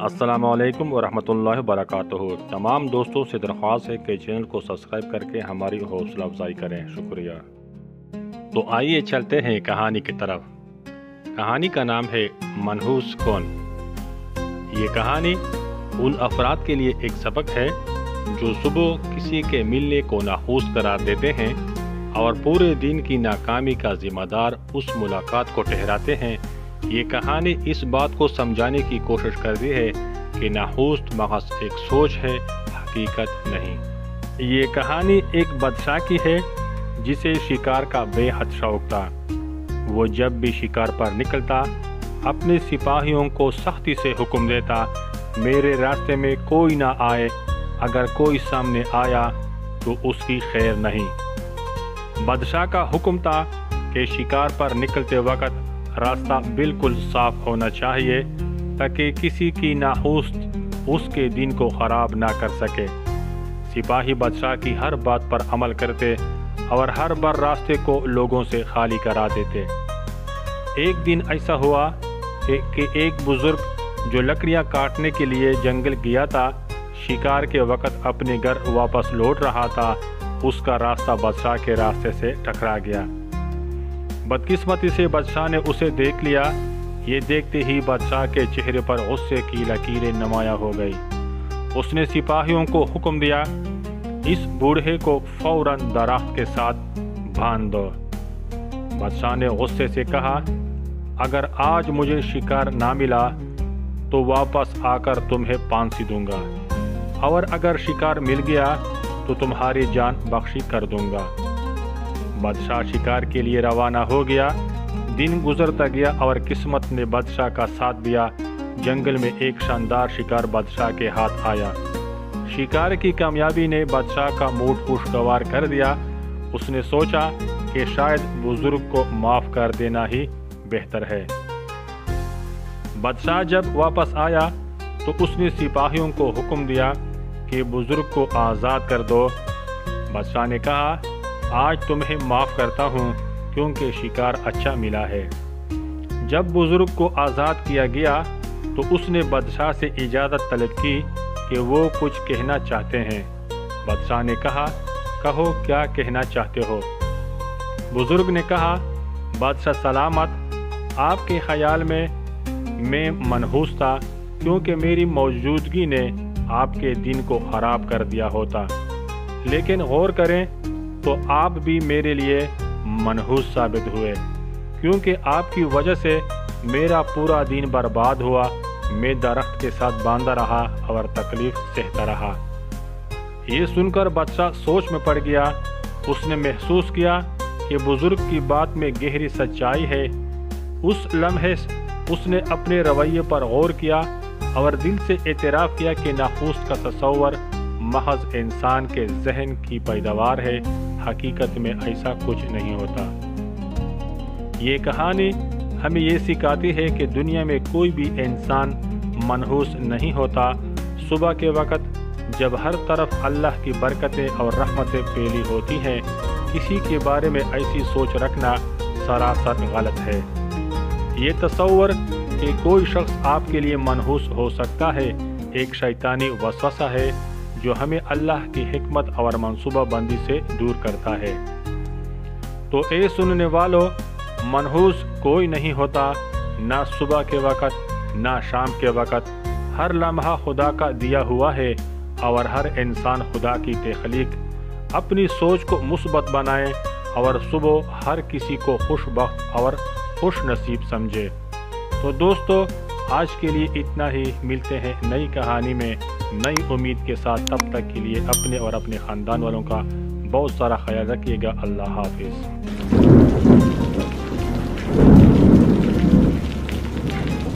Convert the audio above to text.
السلام علیکم ورحمۃ اللہ وبرکاتہ۔ تمام دوستوں سے درخواست ہے کہ چینل کو سبسکرائب کر کے ہماری حوصلہ افزائی کریں، شکریہ۔ تو آئیے چلتے ہیں کہانی کی طرف۔ کہانی کا نام ہے منحوس کون۔ یہ کہانی ان افراد کے لیے ایک سبق ہے جو صبح کسی کے ملنے کو ناخوش قرار دیتے ہیں اور پورے دن کی ناکامی کا ذمہ دار اس ملاقات کو ٹھہراتے ہیں۔ یہ کہانی اس بات کو سمجھانے کی کوشش کرتی ہے کہ ناخوش محض ایک سوچ ہے، حقیقت نہیں۔ یہ کہانی ایک بادشاہ کی ہے جسے شکار کا بے حد شوق تھا۔ وہ جب بھی شکار پر نکلتا اپنے سپاہیوں کو سختی سے حکم دیتا، میرے راستے میں کوئی نہ آئے، اگر کوئی سامنے آیا تو اس کی خیر نہیں۔ بادشاہ کا حکم تھا کہ شکار پر نکلتے وقت راستہ بالکل صاف ہونا چاہیے تاکہ کسی کی ناخوست اس کے دن کو خراب نہ کر سکے۔ سپاہی بادشاہ کی ہر بات پر عمل کرتے اور ہر بار راستے کو لوگوں سے خالی کرا دیتے۔ ایک دن ایسا ہوا کہ ایک بزرگ جو لکڑیاں کاٹنے کے لیے جنگل گیا تھا، شکار کے وقت اپنے گھر واپس لوٹ رہا تھا۔ اس کا راستہ بادشاہ کے راستے سے ٹکرا گیا۔ بدقسمتی سے بادشاہ نے اسے دیکھ لیا۔ یہ دیکھتے ہی بادشاہ کے چہرے پر غصے کی لکیریں نمایاں ہو گئی۔ اس نے سپاہیوں کو حکم دیا، اس بوڑھے کو فوراً درخت کے ساتھ باندھ دو۔ بادشاہ نے غصے سے کہا، اگر آج مجھے شکار نہ ملا تو واپس آ کر تمہیں پھانسی دوں گا، اور اگر شکار مل گیا تو تمہاری جان بخشی کر دوں گا۔ بادشاہ شکار کے لیے روانہ ہو گیا۔ دن گزرتا گیا اور قسمت نے بادشاہ کا ساتھ دیا۔ جنگل میں ایک شاندار شکار بادشاہ کے ہاتھ آیا۔ شکار کی کامیابی نے بادشاہ کا موڈ خوشگوار کر دیا۔ اس نے سوچا کہ شاید بزرگ کو معاف کر دینا ہی بہتر ہے۔ بادشاہ جب واپس آیا تو اس نے سپاہیوں کو حکم دیا کہ بزرگ کو آزاد کر دو۔ بادشاہ نے کہا، آج تمہیں معاف کرتا ہوں کیونکہ شکار اچھا ملا ہے۔ جب بزرگ کو آزاد کیا گیا تو اس نے بادشاہ سے اجازت طلب کی کہ وہ کچھ کہنا چاہتے ہیں۔ بادشاہ نے کہا، کہو کیا کہنا چاہتے ہو؟ بزرگ نے کہا، بادشاہ سلامت، آپ کے خیال میں منحوس تھا کیونکہ میری موجودگی نے آپ کے دن کو خراب کر دیا ہوتا، لیکن غور کریں تو آپ بھی میرے لیے منحوس ثابت ہوئے، کیونکہ آپ کی وجہ سے میرا پورا دن برباد ہوا۔ میں درخت کے ساتھ باندھا رہا اور تکلیف سہتا رہا۔ یہ سن کر بادشاہ سوچ میں پڑ گیا۔ اس نے محسوس کیا کہ بزرگ کی بات میں گہری سچائی ہے۔ اس لمحے اس نے اپنے رویے پر غور کیا اور دل سے اعتراف کیا کہ ناخوش کا تصور محض انسان کے ذہن کی پیداوار ہے، حقیقت میں ایسا کچھ نہیں ہوتا۔ یہ کہانی ہمیں یہ سکھاتی ہے کہ دنیا میں کوئی بھی انسان منحوس نہیں ہوتا۔ صبح کے وقت جب ہر طرف اللہ کی برکتیں اور رحمتیں پھیلی ہوتی ہیں، کسی کے بارے میں ایسی سوچ رکھنا سراسر غلط ہے۔ یہ تصور کہ کوئی شخص آپ کے لیے منحوس ہو سکتا ہے ایک شیطانی وسوسہ ہے جو ہمیں اللہ کی حکمت اور منصوبہ بندی سے دور کرتا ہے۔ تو اے سننے والو، منحوس کوئی نہیں ہوتا، نہ صبح کے وقت نہ شام کے وقت۔ ہر لمحہ خدا کا دیا ہوا ہے اور ہر انسان خدا کی تخلیق۔ اپنی سوچ کو مثبت بنائیں اور صبح ہر کسی کو خوش بخت اور خوش نصیب سمجھے۔ تو دوستو، آج کے لیے اتنا ہی۔ ملتے ہیں نئی کہانی میں نئی امید کے ساتھ۔ تب تک کے لیے اپنے اور اپنے خاندان والوں کا بہت سارا خیال رکھیے گا۔ اللہ حافظ۔